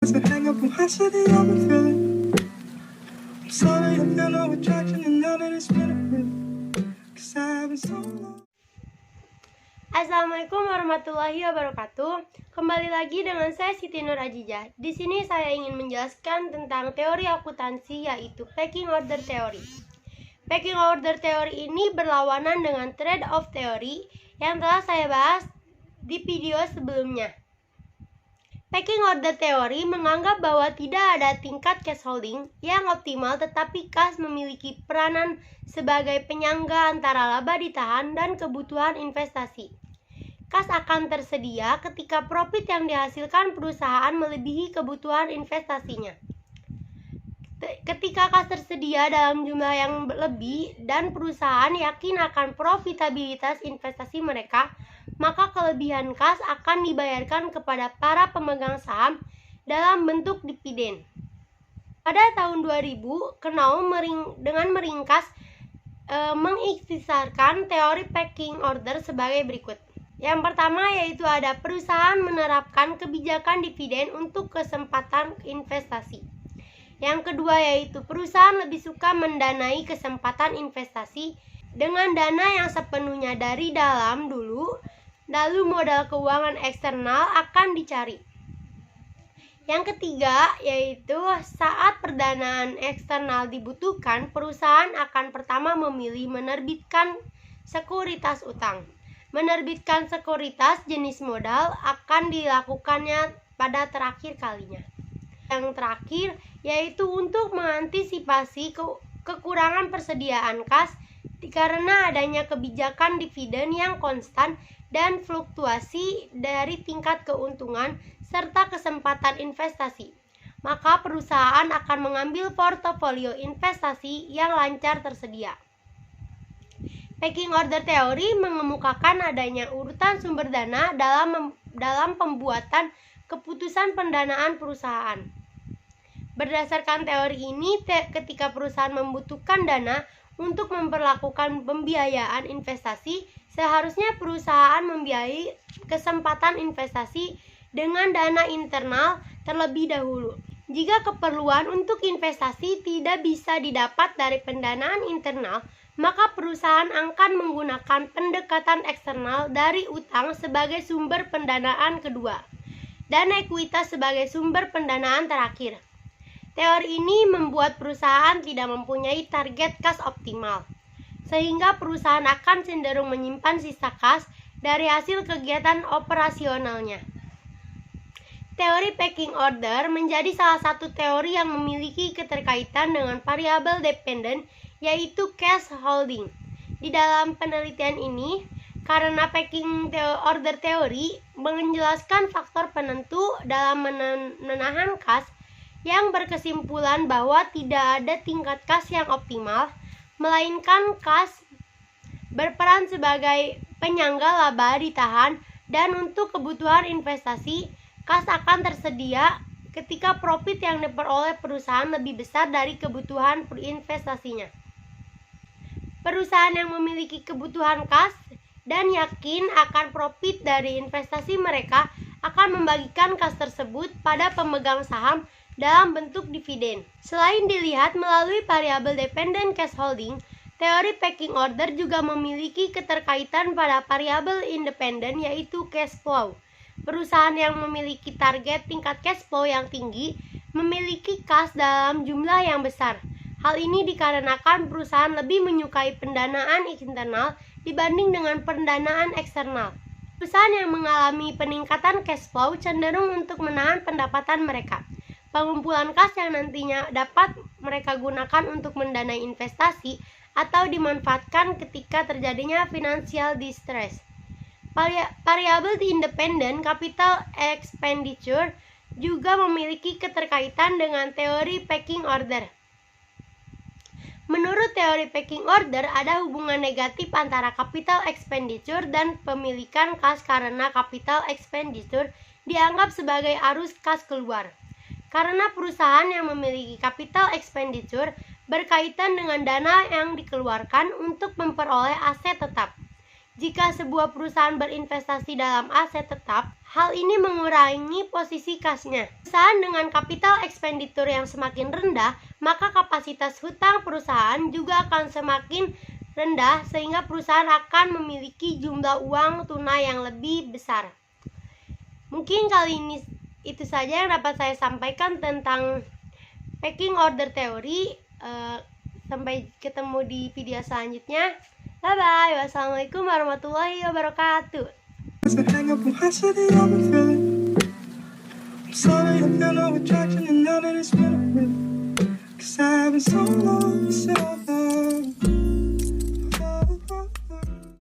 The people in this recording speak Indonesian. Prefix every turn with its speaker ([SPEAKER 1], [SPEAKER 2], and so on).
[SPEAKER 1] Hang up on high city, I've been feeling. I'm sorry, I feel no attraction, and now that it's been a bit, 'cause I've been so long.
[SPEAKER 2] Assalamualaikum warahmatullahi wabarakatuh. Kembali lagi dengan saya Siti Nur Ajijah. Di sini saya ingin menjelaskan tentang teori akuntansi, yaitu pecking order theory. Pecking order theory ini berlawanan dengan trade-off theory yang telah saya bahas di video sebelumnya. Pecking order theory menganggap bahwa tidak ada tingkat cash holding yang optimal, tetapi kas memiliki peranan sebagai penyangga antara laba ditahan dan kebutuhan investasi. Kas akan tersedia ketika profit yang dihasilkan perusahaan melebihi kebutuhan investasinya. Ketika kas tersedia dalam jumlah yang lebih dan perusahaan yakin akan profitabilitas investasi mereka, maka kelebihan kas akan dibayarkan kepada para pemegang saham dalam bentuk dividen. Pada tahun 2000, Knauf dengan meringkas mengikhtisarkan teori pecking order sebagai berikut. Yang pertama yaitu ada perusahaan menerapkan kebijakan dividen untuk kesempatan investasi. Yang kedua yaitu perusahaan lebih suka mendanai kesempatan investasi dengan dana yang sepenuhnya dari dalam dulu, lalu modal keuangan eksternal akan dicari. Yang ketiga yaitu saat perdanaan eksternal dibutuhkan, perusahaan akan pertama memilih menerbitkan sekuritas utang. Menerbitkan sekuritas jenis modal akan dilakukannya pada terakhir kalinya. Yang terakhir yaitu untuk mengantisipasi kekurangan persediaan kas karena adanya kebijakan dividen yang konstan dan fluktuasi dari tingkat keuntungan serta kesempatan investasi. Maka perusahaan akan mengambil portofolio investasi yang lancar tersedia. Pecking order theory mengemukakan adanya urutan sumber dana dalam pembuatan keputusan pendanaan perusahaan. Berdasarkan teori ini, ketika perusahaan membutuhkan dana untuk memperlakukan pembiayaan investasi, seharusnya perusahaan membiayai kesempatan investasi dengan dana internal terlebih dahulu. Jika keperluan untuk investasi tidak bisa didapat dari pendanaan internal, maka perusahaan akan menggunakan pendekatan eksternal dari utang sebagai sumber pendanaan kedua dan ekuitas sebagai sumber pendanaan terakhir. Teori ini membuat perusahaan tidak mempunyai target kas optimal, sehingga perusahaan akan cenderung menyimpan sisa kas dari hasil kegiatan operasionalnya. Teori pecking order menjadi salah satu teori yang memiliki keterkaitan dengan variabel dependen, yaitu cash holding. Di dalam penelitian ini, karena pecking order teori menjelaskan faktor penentu dalam menahan kas, yang berkesimpulan bahwa tidak ada tingkat kas yang optimal, melainkan kas berperan sebagai penyangga laba ditahan, dan untuk kebutuhan investasi, kas akan tersedia ketika profit yang diperoleh perusahaan lebih besar dari kebutuhan investasinya. Perusahaan yang memiliki kebutuhan kas dan yakin akan profit dari investasi mereka akan membagikan kas tersebut pada pemegang saham dalam bentuk dividen. Selain dilihat melalui variabel dependent cash holding, teori pecking order juga memiliki keterkaitan pada variabel independen, yaitu cash flow. Perusahaan yang memiliki target tingkat cash flow yang tinggi memiliki kas dalam jumlah yang besar. Hal ini dikarenakan perusahaan lebih menyukai pendanaan internal dibanding dengan pendanaan eksternal. Perusahaan yang mengalami peningkatan cash flow cenderung untuk menahan pendapatan mereka. Pengumpulan kas yang nantinya dapat mereka gunakan untuk mendanai investasi atau dimanfaatkan ketika terjadinya financial distress. Variabel independent capital expenditure juga memiliki keterkaitan dengan teori pecking order. Menurut teori pecking order, ada hubungan negatif antara capital expenditure dan pemilikan kas karena capital expenditure dianggap sebagai arus kas keluar. Karena perusahaan yang memiliki capital expenditure berkaitan dengan dana yang dikeluarkan untuk memperoleh aset tetap. Jika sebuah perusahaan berinvestasi dalam aset tetap, hal ini mengurangi posisi kasnya. Perusahaan dengan capital expenditure yang semakin rendah, maka kapasitas hutang perusahaan juga akan semakin rendah sehingga perusahaan akan memiliki jumlah uang tunai yang lebih besar. Mungkin kali ini itu saja yang dapat saya sampaikan tentang pecking order teori. Sampai ketemu di video selanjutnya. Bye-bye. Wassalamualaikum warahmatullahi wabarakatuh.
[SPEAKER 1] As I hang up, I'm higher than I've been feeling. I'm sorry, I feel no attraction, and now that it's been a bit. 'Cause I've been so long, so